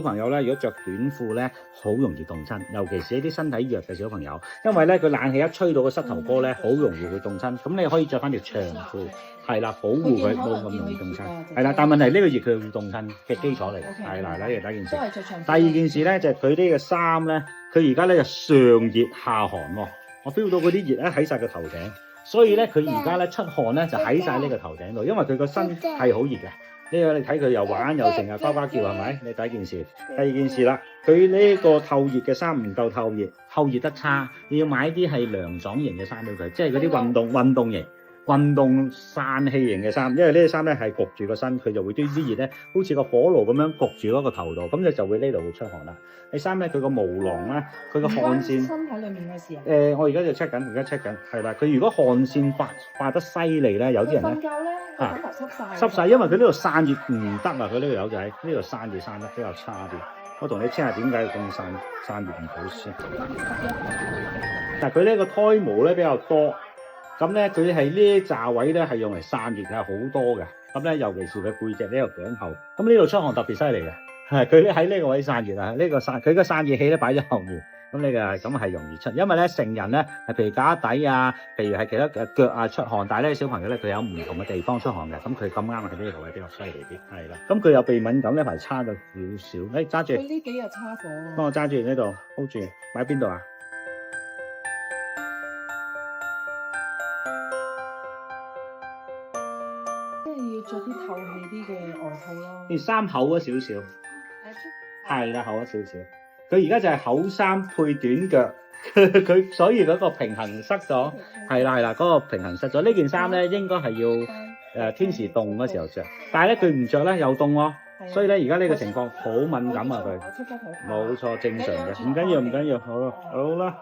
小朋友咧，如果着短褲咧，好容易凍親，尤其是一啲身體弱嘅小朋友，因為咧佢冷氣一吹到個膝頭哥咧，好容易會凍親。咁你可以着翻條長褲，係啦，保護佢冇咁容易凍親。係啦，但問題呢個熱佢會凍親嘅基礎嚟，係啦，呢個第一件事。第二件事咧就係佢呢個衫咧，佢而家咧就上熱下寒喎，我 feel 到嗰啲熱咧喺晒個頭頂，所以咧佢而家咧出汗咧就喺晒呢個頭頂度，因為佢個身係好熱嘅。呢個你睇佢又玩又成日呱呱叫係咪？你第一件事，第二件事啦，佢呢個透熱嘅衫唔夠透熱，透熱得差，你要買啲係涼爽型嘅衫俾佢，即係嗰啲運動型、運動散氣型嘅衫，因為呢啲衫咧係焗住個身，佢就會啲熱咧好似個火爐咁樣焗住嗰個頭度，咁你就會呢度會出汗啦。第三咧，佢個毛囊咧，佢個汗腺身體裡面嘅事啊。我而家就 check 緊，係啦，佢如果汗腺發得犀利咧，有啲人咧。瞓覺咧，個枕頭濕晒，因為佢呢度散熱唔得啊！佢呢個友仔呢度散熱散得比較差啲。我同你 check 下點解咁散熱唔好先。但係佢呢個胎毛咧比較多，咁咧佢係呢紮位咧係用嚟散熱係好多嘅。咁咧尤其是佢背脊呢個頸後，咁呢度出汗特別犀利嘅。係佢喺呢個位散熱啊，佢個散熱器咧擺咗後面。咁呢個咁係容易出，因為咧成人咧係譬如架底啊，譬如係其他嘅腳啊出汗，但係咧小朋友咧佢有唔同嘅地方出汗嘅，咁佢咁啱喺呢個位比較犀利啲，係啦。咁佢有鼻敏感呢排差咗少少，揸住。佢呢幾日差咗。幫我揸住呢度 hold 住，擺邊度啊？即係要着啲透氣啲嘅外套咯。件衫厚咗少少，係啦，厚咗少少。佢而家就係厚衫配短腳，佢所以嗰個平衡失咗，係啦，嗰個平衡失咗。呢件衫咧應該係要天時凍嗰時候着，但係咧佢唔着咧又凍喎，所以咧而家呢個情況好敏感啊佢。冇錯，正常嘅，唔緊要，好啦。